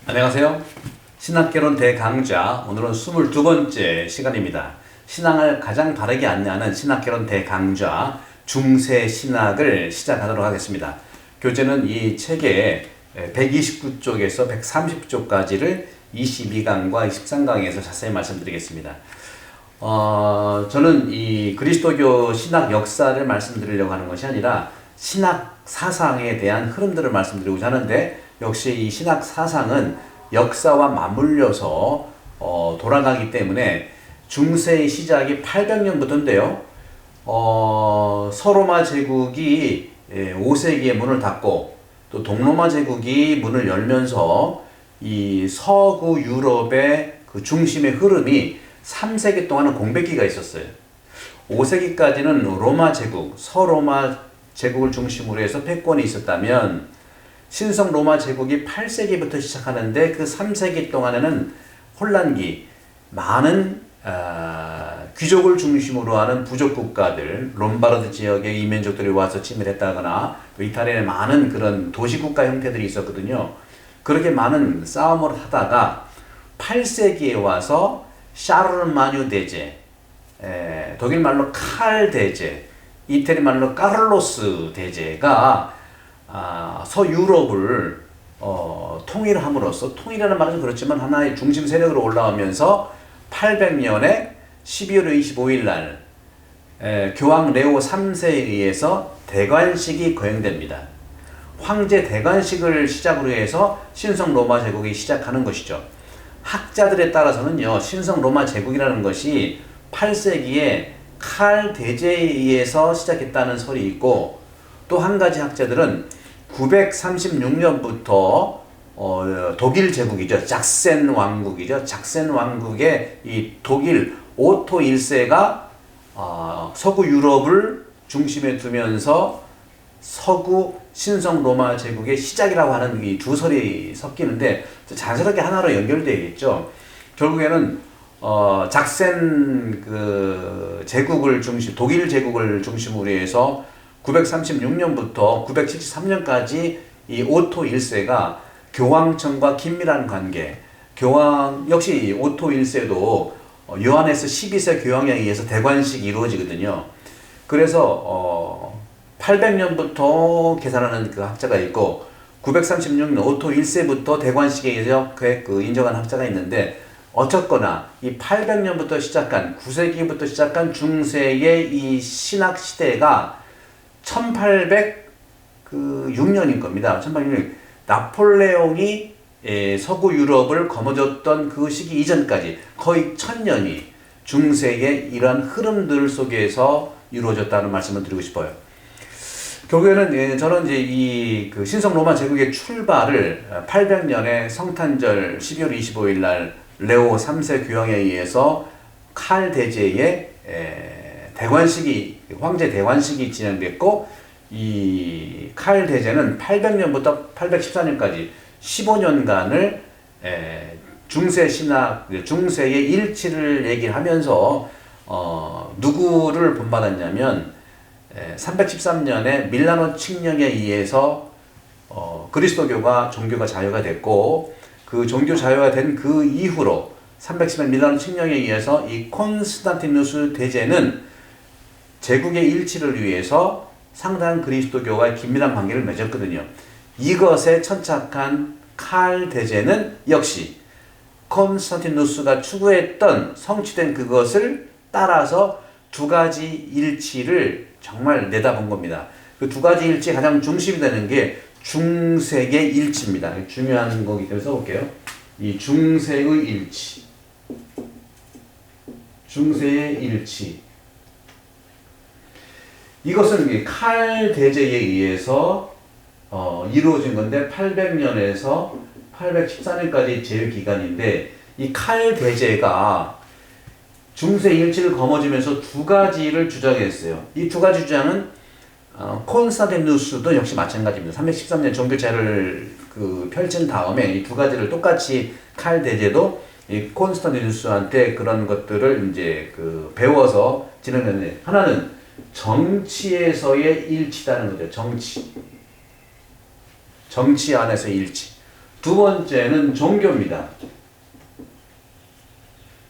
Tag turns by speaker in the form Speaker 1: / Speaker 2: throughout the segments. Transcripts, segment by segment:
Speaker 1: 안녕하세요. 신학개론 대강좌, 오늘은 22번째 시간입니다. 신앙을 가장 바르게 안내하는 신학개론 대강좌 중세 신학을 시작하도록 하겠습니다. 교재는 이 책의 129쪽에서 130쪽까지를 22강과 23강에서 자세히 말씀드리겠습니다. 저는 이 그리스도교 신학 역사를 말씀드리려고 하는 것이 아니라 신학 사상에 대한 흐름들을 말씀드리고자 하는데, 역시 이 신학 사상은 역사와 맞물려서 돌아가기 때문에 중세의 시작이 800년부터인데요. 서로마 제국이 5세기에 문을 닫고 또 동로마 제국이 문을 열면서 이 서구 유럽의 그 중심의 흐름이 3세기 동안은 공백기가 있었어요. 5세기까지는 로마 제국, 서로마 제국을 중심으로 해서 패권이 있었다면, 신성 로마 제국이 8세기부터 시작하는데 그 3세기 동안에는 혼란기, 많은 귀족을 중심으로 하는 부족 국가들, 롬바르드 지역의 이민족들이 와서 침입했다거나 이탈리아에 많은 그런 도시국가 형태들이 있었거든요. 그렇게 많은 싸움을 하다가 8세기에 와서 샤르르마뉴 대제, 독일 말로 칼 대제, 이태리 말로 카를로스 대제가 서유럽을 통일함으로써, 통일이라는 말은 그렇지만 하나의 중심 세력으로 올라오면서 800년에 12월 25일 날 교황 레오 3세에 의해서 대관식이 거행됩니다. 황제 대관식을 시작으로 해서 신성 로마 제국이 시작하는 것이죠. 학자들에 따라서는요, 신성 로마 제국이라는 것이 8세기에 칼 대제에 의해서 시작했다는 설이 있고, 또 한 가지 학자들은 936년부터 독일 제국이죠. 작센 왕국이죠. 작센 왕국의 이 독일 오토 1세가 서구 유럽을 중심에 두면서 서구 신성 로마 제국의 시작이라고 하는 이 두 설이 섞이는데 자연스럽게 하나로 연결되겠죠. 결국에는 작센 그 제국을 중심, 독일 제국을 중심으로 해서 936년부터 973년까지 이 오토 1세가 교황청과 긴밀한 관계, 교황 역시 오토 1세도 요하네스 12세 교황에 의해서 대관식이 이루어지거든요. 그래서 800년부터 계산하는 그 학자가 있고 936년 오토 1세부터 대관식에 의해서 그 인정한 학자가 있는데, 어쨌거나 이 800년부터 시작한 9세기부터 시작한 중세의 이 신학 시대가 1806년인 겁니다. 1806년 나폴레옹이 서구 유럽을 거머쥐었던 그 시기 이전까지 거의 1000년이 중세의 이러한 흐름들 속에서 이루어졌다는 말씀을 드리고 싶어요. 결국에는 저는 이제 이 그 신성 로마 제국의 출발을 800년에 성탄절 12월 25일 날 레오 3세 교황에 의해서 칼 대제의 대관식이, 황제 대관식이 진행됐고, 이 칼 대제는 800년부터 814년까지 15년간을 중세 신학, 중세의 일치를 얘기를 하면서 누구를 본받았냐면 313년에 밀라노 칙령에 의해서 그리스도교가 종교가 자유가 됐고, 그 종교 자유가 된 그 이후로 310년 밀라노 칙령에 의해서 이 콘스탄티누스 대제는 제국의 일치를 위해서 상당한 그리스도교와의 긴밀한 관계를 맺었거든요. 이것에 천착한 칼 대제는 역시 콘스탄티누스가 추구했던 성취된 그것을 따라서 두 가지 일치를 정말 내다본 겁니다. 그 두 가지 일치 가장 중심이 되는 게 중세의 일치입니다. 중요한 거기 때문에 써볼게요. 이 중세의 일치. 중세의 일치. 이것은 칼 대제에 의해서 이루어진 건데 800년에서 814년까지 제외 기간인데, 이 칼 대제가 중세 일치를 거머쥐면서 두 가지를 주장했어요. 이 두 가지 주장은 콘스탄티누스도 역시 마찬가지입니다. 313년 종교제를 펼친 다음에 이 두 가지를 똑같이 칼 대제도 이 콘스탄티누스한테 그런 것들을 이제 배워서 진행했는데, 하나는 정치에서의 일치다는 거죠. 정치 안에서 일치. 두 번째는 종교입니다.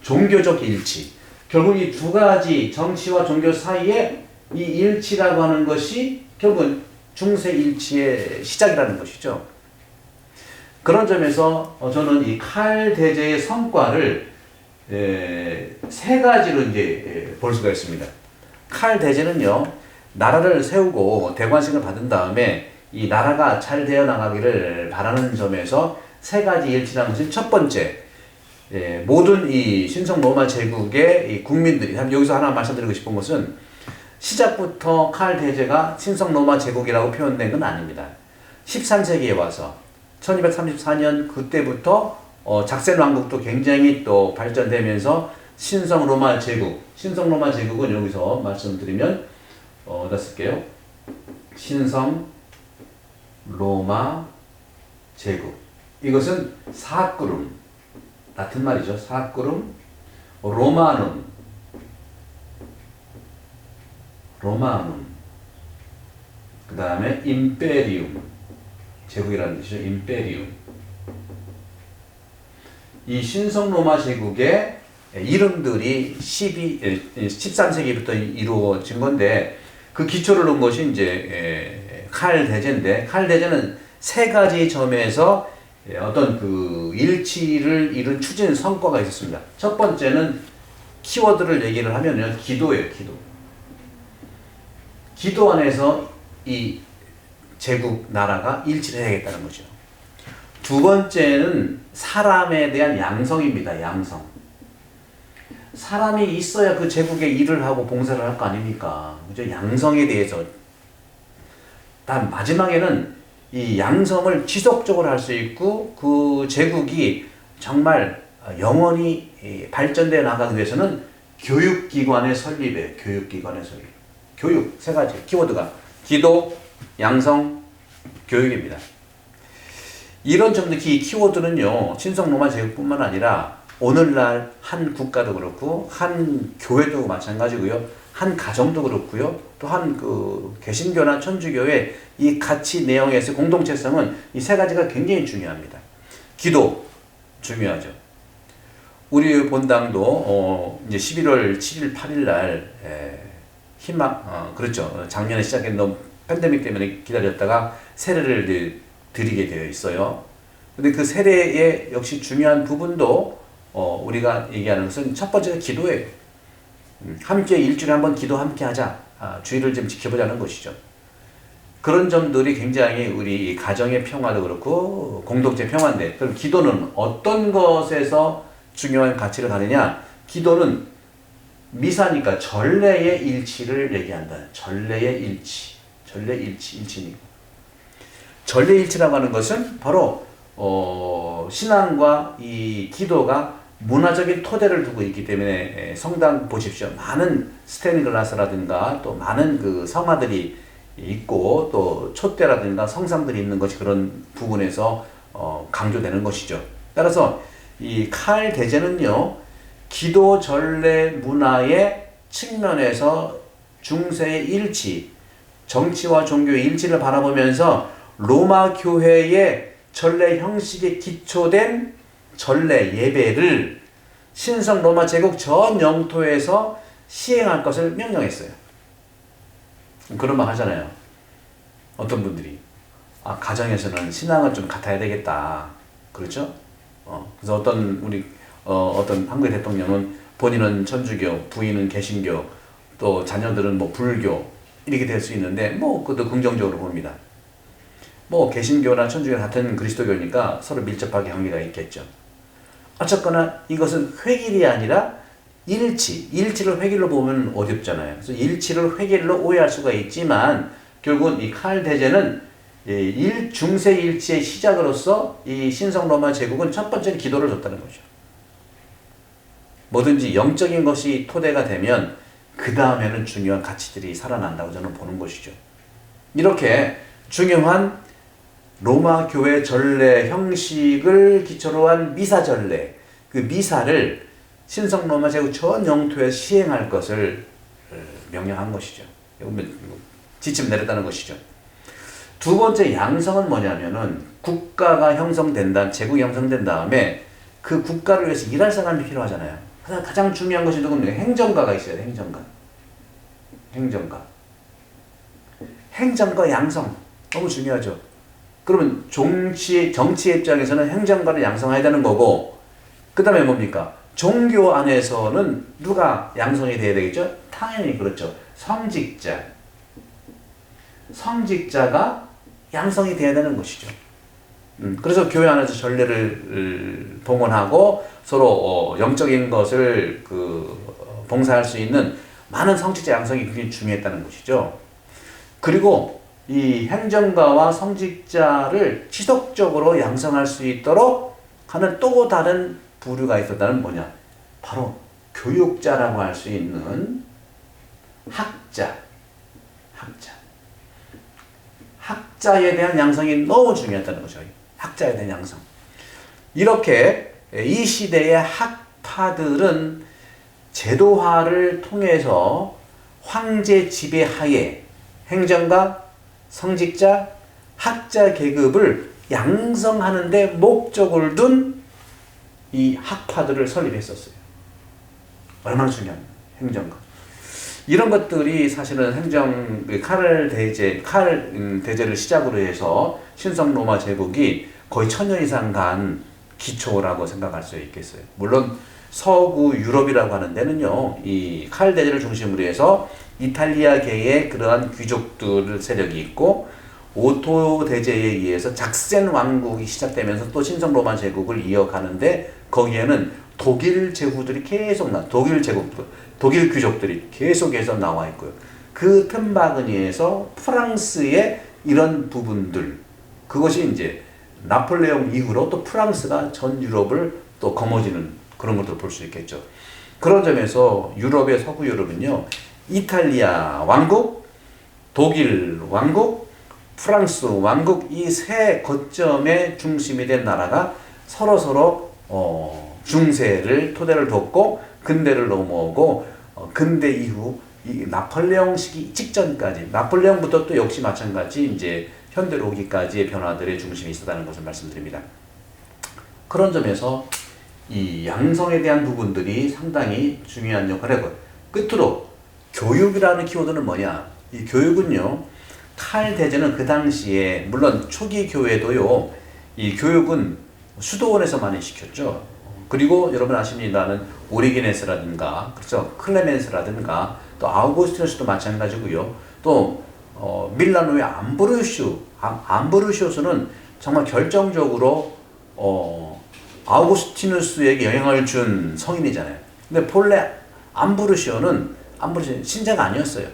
Speaker 1: 종교적 일치. 결국 이 두 가지 정치와 종교 사이에 이 일치라고 하는 것이 결국은 중세 일치의 시작이라는 것이죠. 그런 점에서 저는 이 칼대제의 성과를 세 가지로 이제 볼 수가 있습니다. 칼대제는요, 나라를 세우고 대관식을 받은 다음에 이 나라가 잘 되어 나가기를 바라는 점에서 세 가지 일치라는 것은 첫 번째, 모든 이 신성 로마 제국의 이 국민들이, 여기서 하나 말씀드리고 싶은 것은 시작부터 칼대제가 신성 로마 제국이라고 표현된 건 아닙니다. 13세기에 와서 1234년 그때부터 작센 왕국도 굉장히 또 발전되면서 신성 로마 제국은 여기서 말씀드리면 어디다 쓸게요? 신성 로마 제국. 이것은 사꾸름, 라틴 말이죠. 사꾸름, 로마눔, 그 다음에 임페리움, 제국이라는 뜻이죠. 임페리움. 이 신성 로마 제국의 이름들이 13세기부터 이루어진 건데, 그 기초를 놓은 것이 이제 칼대제인데, 칼대제는 세 가지 점에서 어떤 그 일치를 이룬 추진 성과가 있었습니다. 첫 번째는 키워드를 얘기를 하면요, 기도예요. 기도 안에서 이 제국 나라가 일치를 해야겠다는 거죠. 두 번째는 사람에 대한 양성입니다. 양성. 사람이 있어야 그 제국에 일을 하고 봉사를 할 거 아닙니까? 그죠? 양성에 대해서. 단 마지막에는 이 양성을 지속적으로 할 수 있고 그 제국이 정말 영원히 발전되어 나가기 위해서는 교육기관의 설립이에요. 교육기관의 설립. 교육 세 가지 키워드가 기도, 양성, 교육입니다. 이런 점들 키워드는요, 신성 로마 제국뿐만 아니라 오늘날 한 국가도 그렇고 한 교회도 마찬가지고요, 한 가정도 그렇고요, 또 한 그 개신교나 천주교의 이 가치 내용에서 공동체성은 이 세 가지가 굉장히 중요합니다. 기도 중요하죠. 우리 본당도 이제 11월 7일, 8일 날 희망, 그렇죠. 작년에 시작했던 팬데믹 때문에 기다렸다가 세례를 이제 드리게 되어 있어요. 근데 그 세례의 역시 중요한 부분도 우리가 얘기하는 것은 첫 번째는 기도예요. 함께 일주일에 한 번 기도 함께 하자. 주의를 좀 지켜보자는 것이죠. 그런 점들이 굉장히 우리 가정의 평화도 그렇고 공동체 평화인데, 그럼 기도는 어떤 것에서 중요한 가치를 가느냐? 기도는 미사니까 전례의 일치를 얘기한다. 전례의 일치. 일치니까. 전례 일치라고 하는 것은 바로 신앙과 이 기도가 문화적인 토대를 두고 있기 때문에 성당 보십시오. 많은 스테인글라스라든가 또 많은 그 성화들이 있고 또 촛대라든가 성상들이 있는 것이 그런 부분에서 강조되는 것이죠. 따라서 이 칼대제는요, 기도 전례 문화의 측면에서 중세의 일치, 정치와 종교의 일치를 바라보면서 로마 교회의 전례 형식에 기초된 전례 예배를 신성 로마 제국 전 영토에서 시행할 것을 명령했어요. 그런 말 하잖아요. 어떤 분들이 가정에서는 신앙을 좀 같아야 되겠다. 그렇죠? 그래서 어떤 한국의 대통령은 본인은 천주교, 부인은 개신교, 또 자녀들은 뭐 불교 이렇게 될 수 있는데 그것도 긍정적으로 봅니다. 개신교나 천주교 같은 그리스도교니까 서로 밀접하게 관계가 있겠죠. 어쨌거나 이것은 획일이 아니라 일치를 획일로 보면 어렵잖아요. 그래서 일치를 획일로 오해할 수가 있지만 결국은 이 칼대제는 중세 일치의 시작으로서 이 신성 로마 제국은 첫 번째는 기도를 줬다는 거죠. 뭐든지 영적인 것이 토대가 되면 그 다음에는 중요한 가치들이 살아난다고 저는 보는 것이죠. 이렇게 중요한 로마 교회 전례 형식을 기초로 한 미사 전례, 그 미사를 신성 로마 제국 전 영토에 시행할 것을 명령한 것이죠. 지침 내렸다는 것이죠. 두 번째 양성은 뭐냐면은 국가가 형성된다, 제국이 형성된 다음에 그 국가를 위해서 일할 사람이 필요하잖아요. 가장 중요한 것이 누굽니까? 행정가가 있어야 돼. 행정가 양성 너무 중요하죠. 그러면 정치의 입장에서는 행정가를 양성해야 되는 거고, 그 다음에 뭡니까? 종교 안에서는 누가 양성이 돼야 되겠죠? 당연히 그렇죠. 성직자가 양성이 돼야 되는 것이죠. 그래서 교회 안에서 전례를 봉헌하고 서로 영적인 것을 봉사할 수 있는 많은 성직자 양성이 굉장히 중요했다는 것이죠. 그리고 이 행정가와 성직자를 지속적으로 양성할 수 있도록 하는 또 다른 부류가 있었다는 뭐냐? 바로 교육자라고 할 수 있는 학자에 대한 양성이 너무 중요했다는 거죠. 학자에 대한 양성. 이렇게 이 시대의 학파들은 제도화를 통해서 황제 지배 하에 행정가, 성직자, 학자 계급을 양성하는 데 목적을 둔 이 학파들을 설립했었어요. 얼마나 중요합니까? 행정가. 이런 것들이 사실은 칼 대제를 시작으로 해서 신성 로마 제국이 거의 1000년 이상 간 기초라고 생각할 수 있겠어요. 물론 서구 유럽이라고 하는 데는요, 이 칼 대제를 중심으로 해서 이탈리아계의 그러한 귀족들 세력이 있고, 오토 대제에 의해서 작센 왕국이 시작되면서 또 신성 로마 제국을 이어가는데, 거기에는 독일 제후들이 계속 독일 귀족들이 계속해서 나와 있고요. 그 틈바구니에서 프랑스의 이런 부분들, 그것이 이제 나폴레옹 이후로 또 프랑스가 전 유럽을 또 거머쥐는 그런 것들을 볼 수 있겠죠. 그런 점에서 서구 유럽은요, 이탈리아 왕국, 독일 왕국, 프랑스 왕국, 이 세 거점의 중심이 된 나라가 서로 중세를 토대를 뒀고 근대를 넘어오고, 근대 이후 이 나폴레옹 시기 직전까지, 나폴레옹부터 또 역시 마찬가지 이제 현대로 오기까지의 변화들의 중심이 있었다는 것을 말씀드립니다. 그런 점에서 이 양성에 대한 부분들이 상당히 중요한 역할을 하고, 끝으로 교육이라는 키워드는 뭐냐? 이 교육은요, 칼 대제는 그 당시에, 물론 초기 교회도요, 이 교육은 수도원에서 많이 시켰죠. 그리고 여러분 아십니다는 오리게네스라든가, 그렇죠, 클레멘스라든가, 또 아우구스티누스도 마찬가지고요. 또 밀라노의 암브루시오스는 정말 결정적으로 아우구스티누스에게 영향을 준 성인이잖아요. 근데 본래 암브루시오는 신자가 아니었어요.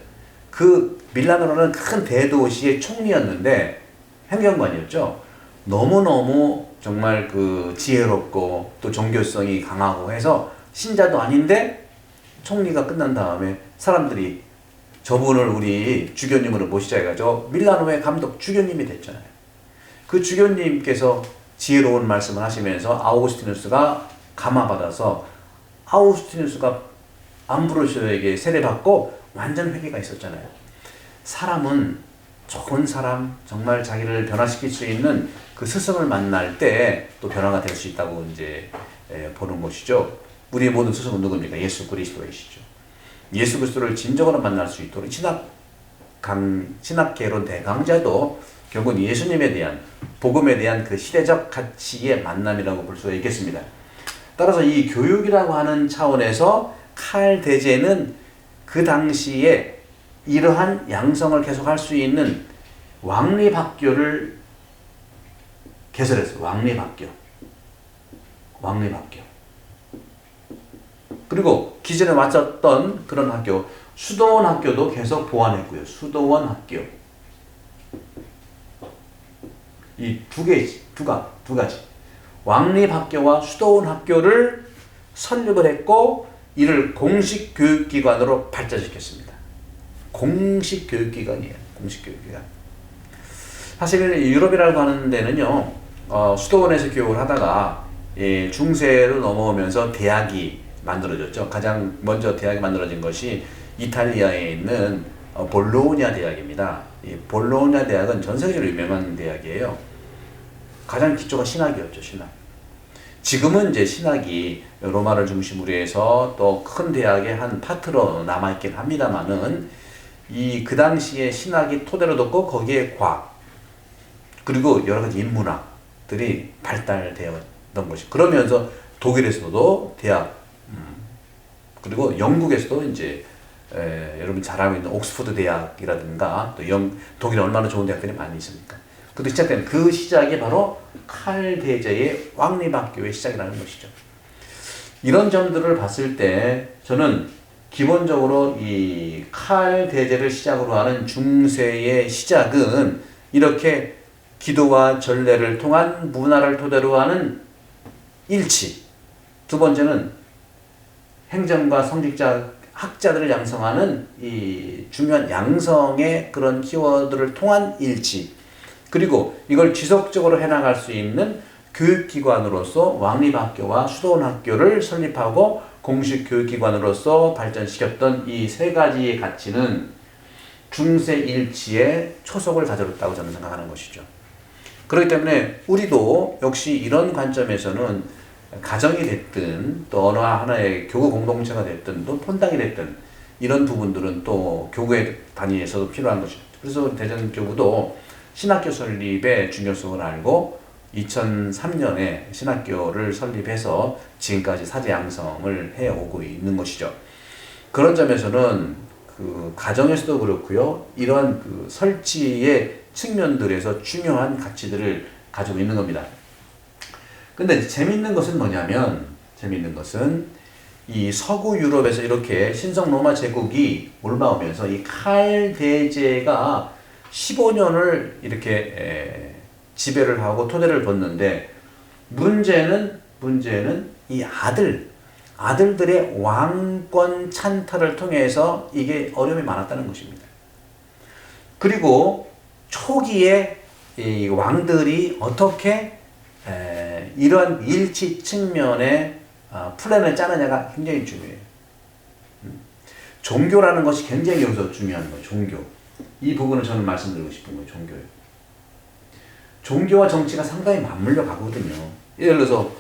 Speaker 1: 그 밀라노라는 큰 대도시의 총리였는데, 행정관이었죠. 너무너무 정말 지혜롭고 또 종교성이 강하고 해서 신자도 아닌데, 총리가 끝난 다음에 사람들이 저분을 우리 주교님으로 모시자 해가지고 밀라노의 감독 주교님이 됐잖아요. 그 주교님께서 지혜로운 말씀을 하시면서 아우구스티누스가 감화받아서 아우구스티누스가 암브로시오에게 세례받고 완전 회개가 있었잖아요. 사람은 좋은 사람, 정말 자기를 변화시킬 수 있는 그 스승을 만날 때 또 변화가 될 수 있다고 이제 보는 것이죠. 우리의 모든 스승은 누굽니까? 예수 그리스도이시죠. 예수 그리스도를 진정으로 만날 수 있도록 신학개론 대강자도 결국은 예수님에 대한, 복음에 대한 그 시대적 가치의 만남이라고 볼 수가 있겠습니다. 따라서 이 교육이라고 하는 차원에서 칼 대제는 그 당시에 이러한 양성을 계속할 수 있는 왕립학교를 개설했어요. 왕립학교. 그리고 기존에 왔었던 그런 학교, 수도원 학교도 계속 보완했고요. 수도원 학교. 이 두 가지. 왕립학교와 수도원 학교를 설립을 했고, 이를 공식 교육기관으로 발전시켰습니다. 공식 교육기관이에요. 공식 교육기관. 사실 유럽이라고 하는 데는요, 수도원에서 교육을 하다가 중세로 넘어오면서 대학이 만들어졌죠. 가장 먼저 대학이 만들어진 것이 이탈리아에 있는 볼로냐 대학입니다. 이 볼로냐 대학은 전 세계적으로 유명한 대학이에요. 가장 기초가 신학이었죠, 신학. 지금은 이제 신학이 로마를 중심으로 해서 또 큰 대학의 한 파트로 남아있긴 합니다만은 그 당시에 신학이 토대로 뒀고 거기에 과학 그리고 여러 가지 인문학들이 발달되었던 것이 그러면서 독일에서도 대학 그리고 영국에서도 이제 여러분 잘 알고 있는 옥스퍼드 대학이라든가 또 독일에 얼마나 좋은 대학들이 많이 있습니까? 그것도 시작된 그 시작이 바로 칼 대제의 왕립학교의 시작이라는 것이죠. 이런 점들을 봤을 때 저는 기본적으로 이 칼 대제를 시작으로 하는 중세의 시작은 이렇게 기도와 전례를 통한 문화를 토대로 하는 일치. 두 번째는 행정가 성직자 학자들을 양성하는 이 중요한 양성의 그런 키워드를 통한 일치. 그리고 이걸 지속적으로 해나갈 수 있는 교육기관으로서 왕립학교와 수도원학교를 설립하고 공식 교육기관으로서 발전시켰던 이 세 가지의 가치는 중세 일치의 초석을 다져줬다고 저는 생각하는 것이죠. 그렇기 때문에 우리도 역시 이런 관점에서는 가정이 됐든 또 어느 하나의 교구 공동체가 됐든 또 본당이 됐든 이런 부분들은 또 교구의 단위에서도 필요한 것이죠. 그래서 대전교구도 신학교 설립의 중요성을 알고 2003년에 신학교를 설립해서 지금까지 사제 양성을 해오고 있는 것이죠. 그런 점에서는 그 가정에서도 그렇고요. 이러한 그 설치의 측면들에서 중요한 가치들을 가지고 있는 겁니다. 근데 재밌는 것은 뭐냐면, 재밌는 것은 이 서구 유럽에서 이렇게 신성 로마 제국이 올라오면서 이 칼 대제가 15년을 이렇게 지배를 하고 토대를 뒀는데 문제는 이 아들들의 왕권 찬탈을 통해서 이게 어려움이 많았다는 것입니다. 그리고 초기에 이 왕들이 어떻게 이런 일치 측면의 플랜을 짜느냐가 굉장히 중요해요. 종교라는 것이 굉장히 여기서 중요한 거예요. 종교. 이 부분을 저는 말씀드리고 싶은 거예요. 종교예요. 종교와 정치가 상당히 맞물려 가거든요. 예를 들어서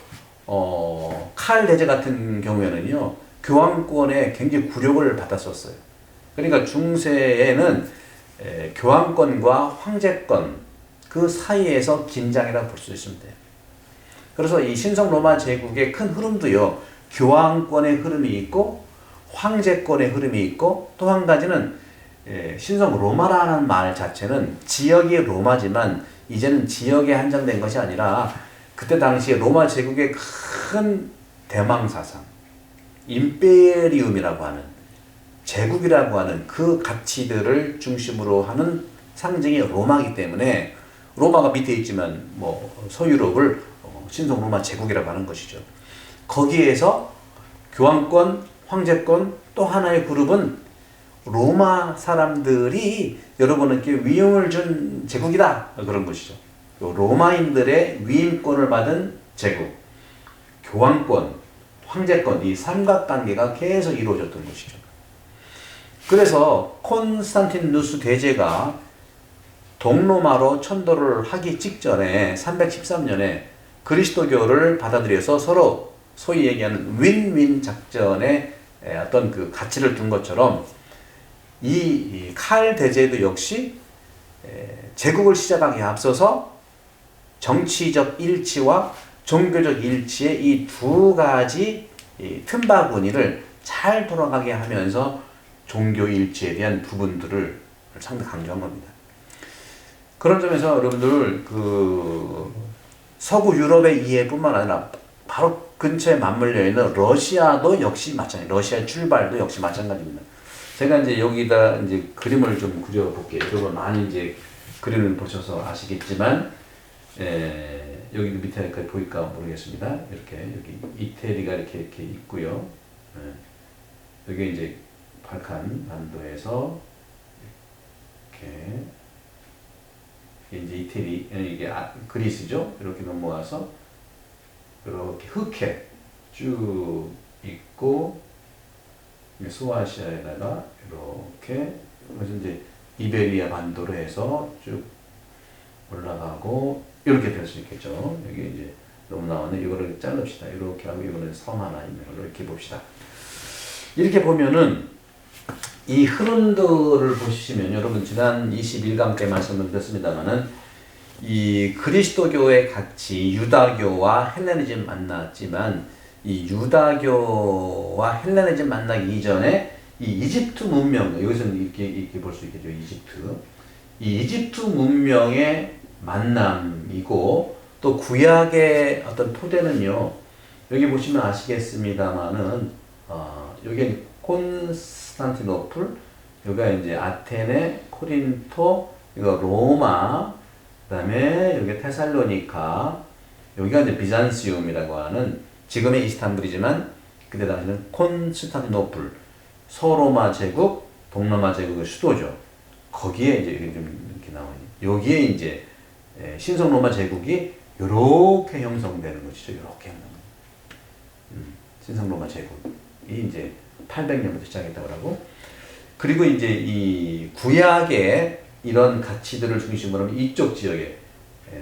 Speaker 1: 칼 대제 같은 경우에는요. 교황권에 굉장히 굴욕을 받았었어요. 그러니까 중세에는 교황권과 황제권 그 사이에서 긴장이라고 볼 수 있습니다. 그래서 이 신성 로마 제국의 큰 흐름도요. 교황권의 흐름이 있고 황제권의 흐름이 있고 또 한 가지는 신성 로마라는 말 자체는 지역이 로마지만 이제는 지역에 한정된 것이 아니라 그때 당시에 로마 제국의 큰 대망사상 임페리움이라고 하는 제국이라고 하는 그 가치들을 중심으로 하는 상징이 로마이기 때문에 로마가 밑에 있지만 뭐 서유럽을 신성 로마 제국이라고 하는 것이죠. 거기에서 교황권, 황제권 또 하나의 그룹은 로마 사람들이 여러분에게 위임을 준 제국이다 그런 것이죠. 로마인들의 위임권을 받은 제국, 교황권, 황제권 이 삼각관계가 계속 이루어졌던 것이죠. 그래서 콘스탄티누스 대제가 동로마로 천도를 하기 직전에 313년에 그리스도교를 받아들여서 서로 소위 얘기하는 윈윈 작전에 어떤 그 가치를 둔 것처럼 이 칼 대제도 역시 제국을 시작하기에 앞서서 정치적 일치와 종교적 일치의 이 두 가지 틈바구니를 잘 돌아가게 하면서 종교 일치에 대한 부분들을 상당히 강조한 겁니다. 그런 점에서 여러분들 그 서구 유럽의 이해뿐만 아니라 바로 근처에 맞물려 있는 러시아도 역시 마찬가지. 러시아의 출발도 역시 마찬가지입니다. 제가 이제 여기다 이제 그림을 좀 그려볼게요. 여러분 많이 이제 그림을 보셔서 아시겠지만, 여기도 밑에까지 보일까 모르겠습니다. 이렇게 여기 이태리가 이렇게 있고요. 여기 이제 발칸 반도에서 이렇게 이제 이태리 이게 그리스죠. 이렇게 넘어와서 이렇게 흑해 쭉 있고 소아시아에다가 이렇게 그래서 이제 이베리아 반도로 해서 쭉 올라가고 이렇게 될 수 있겠죠. 여기 이제 너무 나오네. 이거를 자릅시다. 이렇게 하고 이거는 섬 하나 있는 걸로 이렇게 봅시다. 이렇게 보면은 이 흐름들을 보시면 여러분 지난 21강 때 말씀을 드렸습니다만은 이 그리스도교의 같이 유다교와 헬레니즘 만났지만 이 유다교와 헬레니즘 만나기 이전에 이 이집트 문명, 여기서는 이렇게 볼 수 있겠죠. 이 이집트 문명의 만남이고 또 구약의 어떤 토대는요. 여기 보시면 아시겠습니다만은 여기 콘스탄티노플, 여기가 이제 아테네, 코린토, 이거 로마, 그다음에 여기 테살로니카, 여기가 이제 비잔시움이라고 하는 지금의 이스탄불이지만 그때 당시는 콘스탄티노플, 서로마 제국, 동로마 제국의 수도죠. 거기에 이제 이렇게 나와요. 여기에 이제 신성 로마 제국이 이렇게 형성되는 것이죠. 이렇게 형성. 신성 로마 제국이 이제 800년부터 시작했다고 하고, 그리고 이제 이 구약의 이런 가치들을 중심으로 하면 이쪽 지역에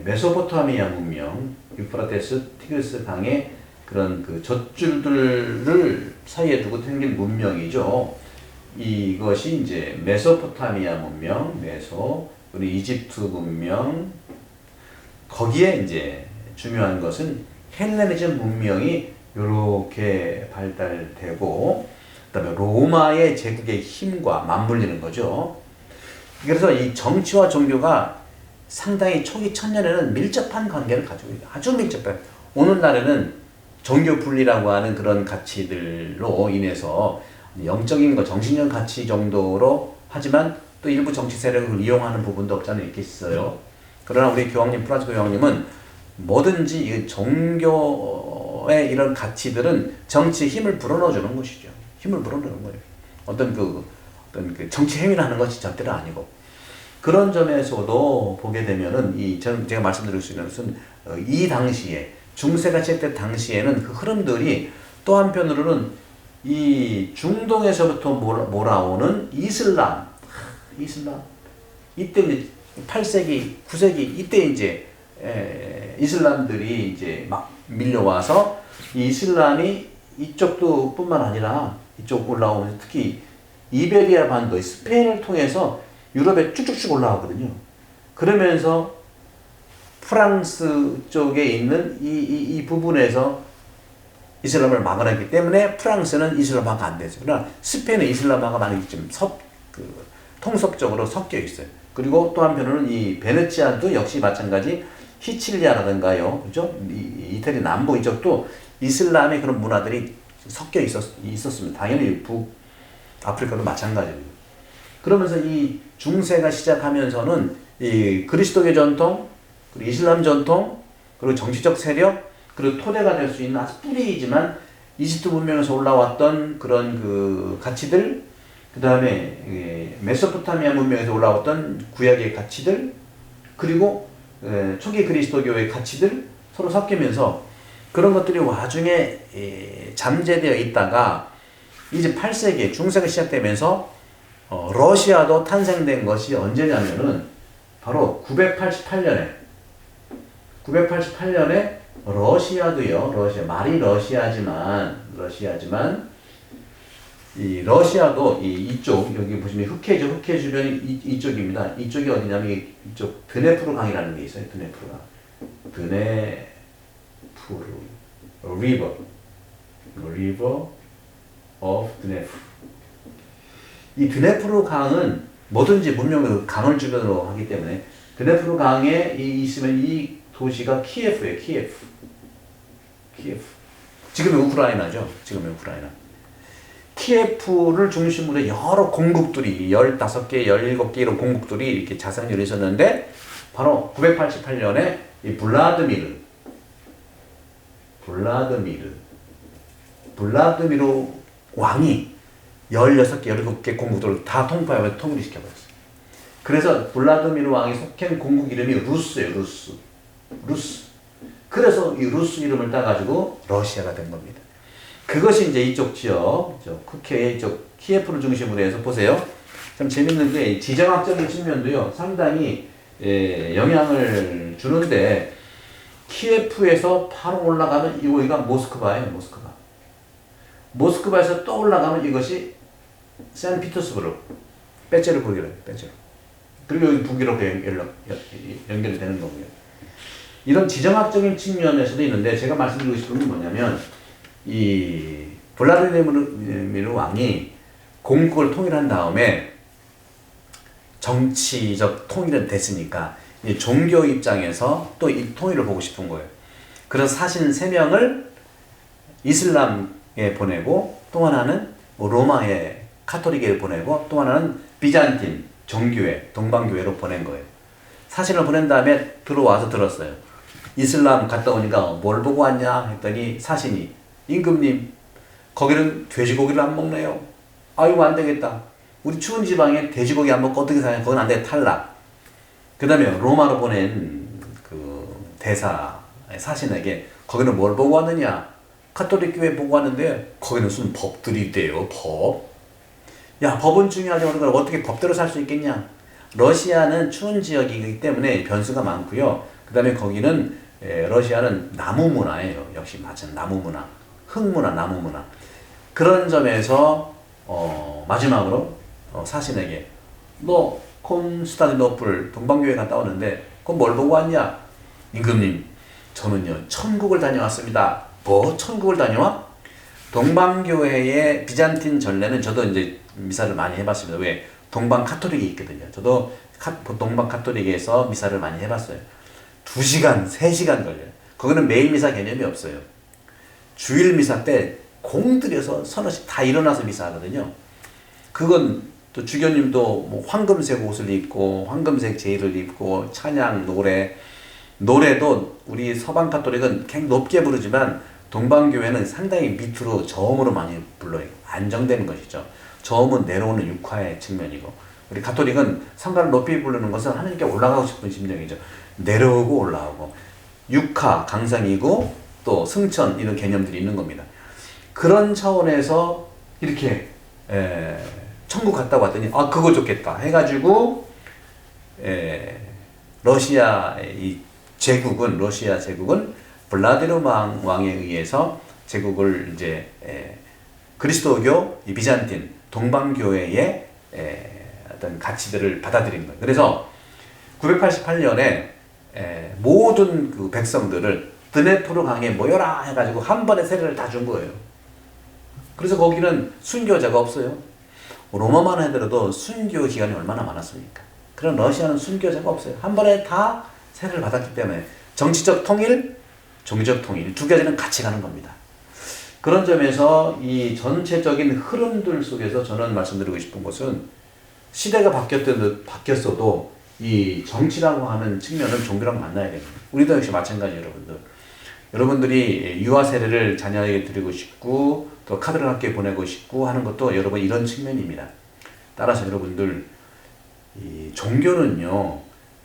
Speaker 1: 메소포타미아 문명, 유프라테스, 티그리스 강의 그런 그 젖줄들을 사이에 두고 생긴 문명이죠. 이것이 이제 메소포타미아 문명, 그리고 이집트 문명, 거기에 이제 중요한 것은 헬레니즘 문명이 이렇게 발달되고, 그다음에 로마의 제국의 힘과 맞물리는 거죠. 그래서 이 정치와 종교가 상당히 초기 천년에는 밀접한 관계를 가지고 있다. 아주 밀접한. 오늘날에는 종교 분리라고 하는 그런 가치들로 인해서 영적인 것, 정신적 가치 정도로 하지만 또 일부 정치 세력을 이용하는 부분도 없지 않아 있겠어요. 그러나 우리 교황님, 프란치스코 교황님은 뭐든지 이 종교의 이런 가치들은 정치에 힘을 불어넣어주는 것이죠. 힘을 불어넣는 거예요. 어떤 그 정치 행위를 하는 것이 절대로 아니고. 그런 점에서도 보게 되면은 제가 말씀드릴 수 있는 것은 이 당시에 중세가 시작된 당시에는 그 흐름들이 또 한편으로는 이 중동에서부터 몰아오는 이슬람 이때 이제 8세기, 9세기 이때 이제 이슬람들이 이제 막 밀려와서 이 이슬람이 이쪽도 뿐만 아니라 이쪽 올라오면서 특히 이베리아 반도, 스페인을 통해서 유럽에 쭉쭉쭉 올라가거든요. 그러면서 프랑스 쪽에 있는 이 부분에서 이슬람을 막아냈기 때문에 프랑스는 이슬람화가 안 됐어요. 그러나 스페인은 이슬람화가 많이 좀 통속적으로 섞여 있어요. 그리고 또 한편으로는 이 베네치아도 역시 마찬가지 시칠리아라든가요, 그죠? 이태리 남부 이쪽도 이슬람의 그런 문화들이 섞여 있었습니다. 당연히 북아프리카도 마찬가지입니다. 그러면서 이 중세가 시작하면서는 이 그리스도교 전통, 그리고 이슬람 전통, 그리고 정치적 세력, 그리고 토대가 될 수 있는 아주 뿌리이지만 이집트 문명에서 올라왔던 그런 그 가치들, 그 다음에 메소포타미아 문명에서 올라왔던 구약의 가치들, 그리고 초기 그리스도교의 가치들 서로 섞이면서 그런 것들이 와중에 잠재되어 있다가 이제 8세기 중세가 시작되면서 러시아도 탄생된 것이 언제냐면은 바로 988년에 러시아도요, 말이 러시아지만 이 러시아도 이쪽 여기 보시면 흑해죠. 흑해 주변이 이쪽입니다. 이쪽이 어디냐면 이쪽 드네프르 강이라는 게 있어요. 드네프르 river of 드네프르. 이 드네프르 강은 뭐든지 문명을 강을 주변으로 하기 때문에 드네프르 강에 있으면 이 도시가 키예프예요. 키예프. 지금의 우크라이나죠. 키예프를 중심으로 여러 공국들이 15개, 17개 이런 공국들이 이렇게 자상률이 있었는데 바로 988년에 이 블라드미르 왕이 16개, 17개 공국들을 다 통폐하며 통일을 시켜버렸어요. 그래서 블라드미르 왕이 속한 공국 이름이 루스예요. 루스. 그래서 이 루스 이름을 따가지고 러시아가 된 겁니다. 그것이 이제 이쪽 지역, 흑해의 이쪽 키예프를 중심으로 해서 보세요. 참 재밌는 게 지정학적인 측면도요 상당히 영향을 주는데 키예프에서 바로 올라가면 여기가 모스크바예요. 모스크바에서 또 올라가면 이것이 샌피터스부르크 빼제르부르크예요. 그리고 여기 북유럽 연결이 되는 거고요. 이런 지정학적인 측면에서도 있는데 제가 말씀드리고 싶은 건 뭐냐면 이 블라디미르 왕이 공국을 통일한 다음에 정치적 통일은 됐으니까 이 종교 입장에서 또 이 통일을 보고 싶은 거예요. 그래서 사신 3명을 이슬람에 보내고 또 하나는 로마의 카톨릭에 보내고 또 하나는 비잔틴 정교회 동방교회로 보낸 거예요. 사신을 보낸 다음에 들어와서 들었어요. 이슬람 갔다 오니까 뭘 보고 왔냐 했더니 사신이 임금님 거기는 돼지고기를 안 먹네요. 아이고 안 되겠다. 우리 추운 지방에 돼지고기 안 먹고 어떻게 사냐. 그건 안 돼. 탈락. 그 다음에 로마로 보낸 그 대사 사신에게 거기는 뭘 보고 왔느냐. 카톨릭 교회 보고 왔는데 거기는 무슨 법들이 있대요. 법. 야 법은 중요하지. 그걸 어떻게 법대로 살 수 있겠냐. 러시아는 추운 지역이기 때문에 변수가 많고요. 그 다음에 거기는 러시아는 나무 문화예요. 역시 맞은 나무 문화. 흙문화, 나무 문화. 그런 점에서 마지막으로 사신에게 너 콘스탄티노플 동방교회 갔다 오는데 그건 뭘 보고 왔냐? 임금님 저는요 천국을 다녀왔습니다. 뭐 천국을 다녀와? 동방교회의 비잔틴 전례는 저도 이제 미사를 많이 해봤습니다. 왜? 동방 카톨릭이 있거든요. 저도 동방 카톨릭에서 미사를 많이 해봤어요. 2시간, 3시간 걸려요. 거기는 매일 미사 개념이 없어요. 주일 미사 때 공들여서 서너씩 다 일어나서 미사하거든요. 그건 또 주교님도 뭐 황금색 옷을 입고 황금색 제의를 입고 찬양, 노래도 우리 서방 카톨릭은 굉장히 높게 부르지만 동방교회는 상당히 밑으로 저음으로 많이 불러요. 안정되는 것이죠. 저음은 내려오는 육화의 측면이고 우리 가톨릭은 성가를 높이 부르는 것은 하나님께 올라가고 싶은 심정이죠. 내려오고 올라오고 육화 강상이고 또 승천 이런 개념들이 있는 겁니다. 그런 차원에서 이렇게 천국 갔다 왔더니 아 그거 좋겠다 해가지고 러시아 제국은 블라디미르 왕에 의해서 제국을 이제 그리스도교 비잔틴 동방교회의 어떤 가치들을 받아들인 거예요. 그래서 988년에 모든 그 백성들을 드네프르 강에 모여라 해가지고 한 번에 세례를 다 준 거예요. 그래서 거기는 순교자가 없어요. 로마만 하더라도 순교 기간이 얼마나 많았습니까? 그런 러시아는 순교자가 없어요. 한 번에 다 세례를 받았기 때문에 정치적 통일, 종교적 통일 두 가지는 같이 가는 겁니다. 그런 점에서 이 전체적인 흐름들 속에서 저는 말씀드리고 싶은 것은 시대가 바뀌었어도 이 정치라고 하는 측면은 종교랑 만나야 됩니다. 우리도 역시 마찬가지예요, 여러분들. 여러분들이 유아 세례를 자녀에게 드리고 싶고 또 카드를 함께 보내고 싶고 하는 것도 여러분 이런 측면입니다. 따라서 여러분들 이 종교는요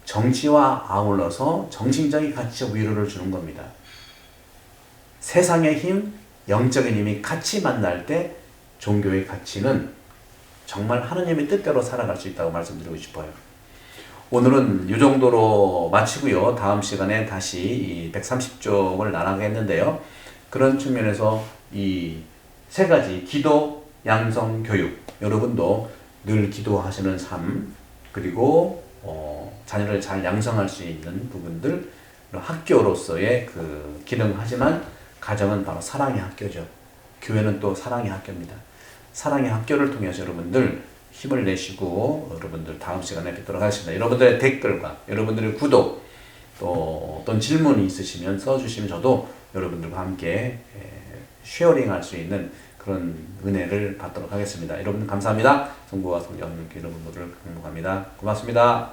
Speaker 1: 정치와 아울러서 정신적인 가치적 위로를 주는 겁니다. 세상의 힘, 영적인 힘이 같이 만날 때 종교의 가치는 정말 하느님의 뜻대로 살아갈 수 있다고 말씀드리고 싶어요. 오늘은 이 정도로 마치고요. 다음 시간에 다시 130쪽을 나가겠는데요. 그런 측면에서 이 세 가지 기도, 양성, 교육 여러분도 늘 기도하시는 삶 그리고 자녀를 잘 양성할 수 있는 부분들 학교로서의 그 기능하지만 가정은 바로 사랑의 학교죠. 교회는 또 사랑의 학교입니다. 사랑의 학교를 통해서 여러분들 힘을 내시고 여러분들 다음 시간에 뵙도록 하겠습니다. 여러분들의 댓글과 여러분들의 구독 또 어떤 질문이 있으시면 써주시면 저도 여러분들과 함께 쉐어링할 수 있는 그런 은혜를 받도록 하겠습니다. 여러분 감사합니다. 성부와 성령 여러분 모두를 축복합니다. 고맙습니다.